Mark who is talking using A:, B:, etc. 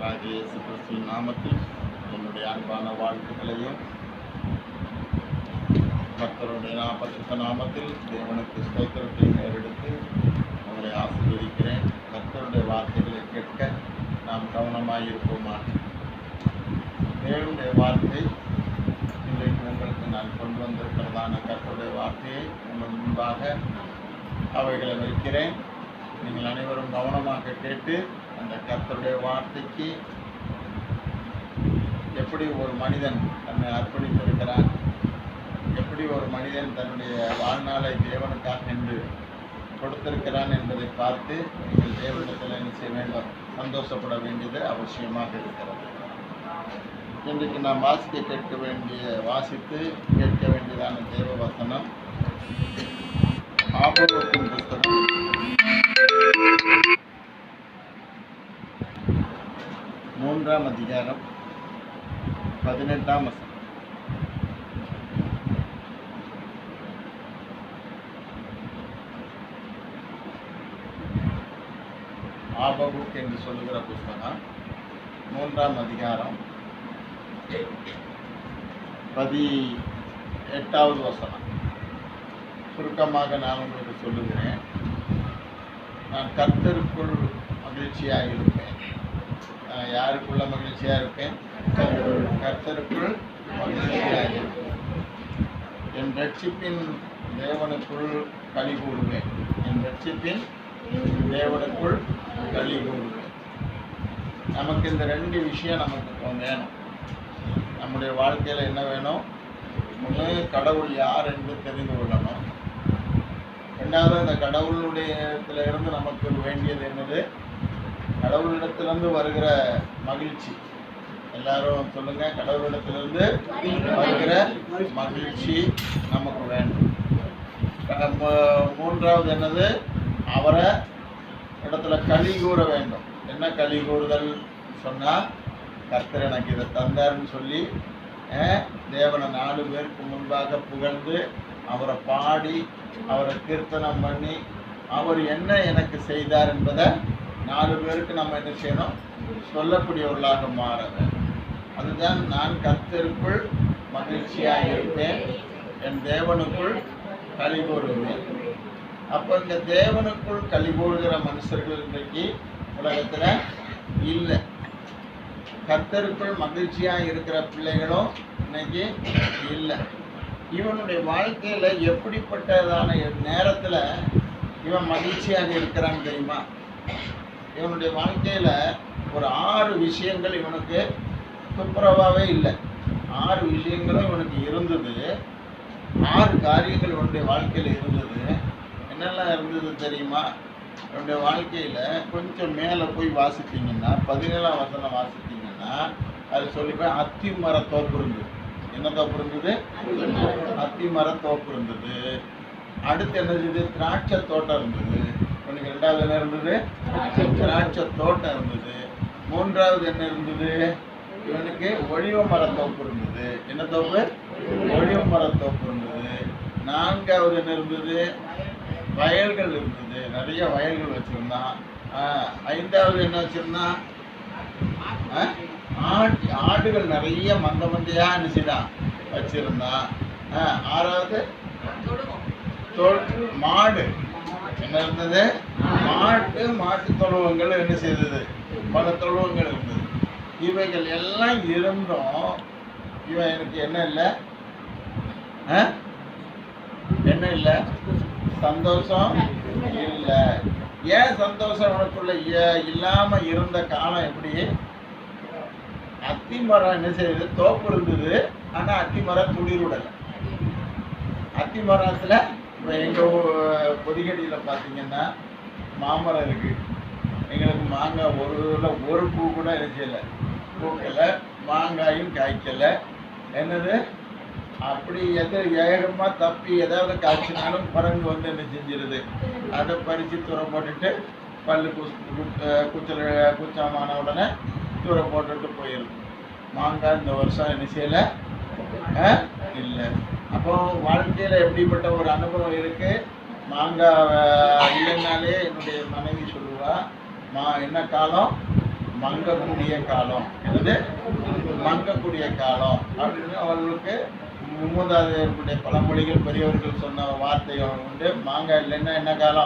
A: ஆண்டவராகிய இயேசு கிறிஸ்துவின் நாமத்தில் என்னுடைய அன்பான வாழ்த்துக்களையும் கர்த்தருடைய பரிசுத்த நாமத்தில் தேவனுக்கு ஸ்தோத்திரத்தையும் ஏறெடுத்து உங்களை ஆசீர்வதிக்கிறேன். கர்த்தருடைய வார்த்தைகளை கேட்க நாம் கவனமாயிருப்போமா? தேவனுடைய வார்த்தை இன்றைக்கு உங்களுக்கு நான் கொண்டு வந்திருக்கிறதான கர்த்தருடைய வார்த்தையை உங்கள் முன்பாக அவைகளை வைக்கிறேன். நீங்கள் அனைவரும் கவனமாக கேட்டு அந்த கர்த்தருடைய வார்த்தைக்கு எப்படி ஒரு மனிதன் தன்னை அர்ப்பணித்திருக்கிறான், எப்படி ஒரு மனிதன் தன்னுடைய வாழ்நாளை தேவனுக்காக என்று கொடுத்திருக்கிறான் என்பதை பார்த்து நீங்கள் தேவனிடத்தில் என்ன செய்ய வேண்டும்? சந்தோஷப்பட வேண்டியது அவசியமாக இருக்கிறது. இன்றைக்கு நாம் வாசித்து கேட்க வேண்டியதான தேவ வசனம் ஆபத்தின் புஸ்தகம் 3ஆம் அதிகாரம் 18ஆம் வசனம். ஆபகுக் என்று சொல்லுகிற புஸ்தகம் 3ஆம் அதிகாரம் 18வது வசனம். சுருக்கமாக நான் உங்களுக்கு சொல்லுகிறேன். நான் கர்த்தருக்குள் மகிழ்ச்சியாக இருப்பேன். யாருக்குள்ள மகிழ்ச்சியாக இருப்பேன்? கர்த்தருக்குள் மகிழ்ச்சியாக இருப்பேன். என் ரட்சிப்பின் தேவனுக்குள் களி கூறுவேன். என் ரட்சிப்பின் தேவனுக்குள் களி கூறுவேன். நமக்கு இந்த 2 விஷயம் நமக்கு வேணும். நம்முடைய வாழ்க்கையில் என்ன வேணும்? ஒன்று, கடவுள் யார் என்று தெரிந்து கொள்ளணும். ரெண்டாவது, அந்த கடவுளுடைய இருந்து நமக்கு வேண்டியது என்னது? கடவுளிடத்திலிருந்து வருகிற மகிழ்ச்சி. எல்லாரும் சொல்லுங்க, கடவுளிடத்திலிருந்து வருகிற மகிழ்ச்சி நமக்கு வேண்டும். மூன்றாவது என்னது? அவரை இடத்துல களி கூற வேண்டும். என்ன களி கூறுதல் சொன்னால், கர்த்தர் எனக்கு இதை தந்தார்னு சொல்லி தேவனை 4 பேருக்கு முன்பாக புகழ்ந்து அவரை பாடி அவரை கீர்த்தனம் பண்ணி அவர் என்ன எனக்கு செய்தார் என்பதை 4 பேருக்கு நம்ம என்ன செய்யணும்? சொல்லக்கூடியவர்களாக மாற வேண்டும். அதுதான் நான் கர்த்தருக்குள் மகிழ்ச்சியாக இருப்பேன், என் தேவனுக்குள் களி கூறுவேன். அப்போ இந்த தேவனுக்குள் களி கூறுகிற மனுஷர்கள் இன்றைக்கு உலகத்தில் இல்லை. கர்த்தருக்குள் மகிழ்ச்சியாக இருக்கிற பிள்ளைகளும் இன்னைக்கு இல்லை. இவனுடைய வாழ்க்கையில் எப்படிப்பட்டதான நேரத்தில் இவன் மகிழ்ச்சியாக இருக்கிறான்னு தெரியுமா? இவனுடைய வாழ்க்கையில் ஒரு 6 விஷயங்கள் இவனுக்கு துப்புரவாகவே இல்லை. 6 விஷயங்களும் இவனுக்கு இருந்தது. 6 காரியங்கள் இவனுடைய வாழ்க்கையில் இருந்தது. என்னெல்லாம் இருந்தது தெரியுமா? இவனுடைய வாழ்க்கையில் கொஞ்சம் மேலே போய் வாசித்தீங்கன்னா, 17ஆம் வசனம் வாசித்தீங்கன்னா, அது சொல்லிப்பேன், அத்தி மர தோப்பு இருந்தது. என்ன தோப்பு இருந்தது? அத்தி மர தோப்பு இருந்தது. அடுத்து என்ன இருந்தது? திராட்சை தோட்டம் இருந்தது. இவனுக்கு 2வது என்ன இருந்தது? திராட்சை தோட்டம் இருந்தது. 3வது என்ன இருந்தது? இவனுக்கு ஒளிவ மரத்தோப்பு இருந்தது. என்ன தோப்பு? ஒளிவ மரத்தோப்பு இருந்தது. 4வது என்ன இருந்தது? வயல்கள் இருந்தது. நிறைய வயல்கள் வச்சிருந்தான். 5வது என்ன வச்சிருந்தான்? ஆடுகள் நிறைய மந்தையா என்ன செய்தான்? வச்சிருந்தான். 6வது மாடு என்ன இருந்தது? மாட்டு தொழுவங்கள் என்ன செய்தது? பல தொழுவங்கள் இருந்தது. இவைகள் எல்லாம் இருந்தும் இவன் எனக்கு என்ன இல்லை? என்ன இல்லை? சந்தோஷம் இல்லை. ஏன் சந்தோஷம் உனக்குள்ள இல்லாம இருந்த காலம் எப்படி? அத்தி மரம் என்ன செய்யுது? தோப்பு இருந்தது. ஆனா அத்தி மரம் துளிருடலை. அத்தி மரத்துல இப்போ எங்கள் பொதிகடியில் பார்த்தீங்கன்னா மாமரம் இருக்கு. எங்களுக்கு மாங்காய் ஒரு பூ கூட இருக்கல, பூக்கலை, மாங்காயும் காய்க்கலை. என்னது? அப்படி ஏகமாக தப்பி ஏதாவது காய்ச்சினாலும் குரங்கு வந்து என்ன செஞ்சிருது? அதை பறித்து தூர போட்டுட்டு பல்லு குச்சமான உடனே தூர போட்டுட்டு போயிடும். மாங்காய் இந்த வருஷம் என்ன செய்யலை? இல்லை. அப்போ வாழ்க்கையில் எப்படிப்பட்ட ஒரு அனுபவம் இருக்குது? மாங்காய் இல்லைன்னாலே என்னுடைய மனைவி சொல்லுவா, என்ன காலம்? மங்கக்கூடிய காலம். என்னது? மங்கக்கூடிய காலம் அப்படின்னு அவர்களுக்கு மூதாதையர்களுடைய பழமொழிகள், பெரியவர்கள் சொன்ன வார்த்தை உண்டு. மாங்காய் இல்லைன்னா என்ன காலம்?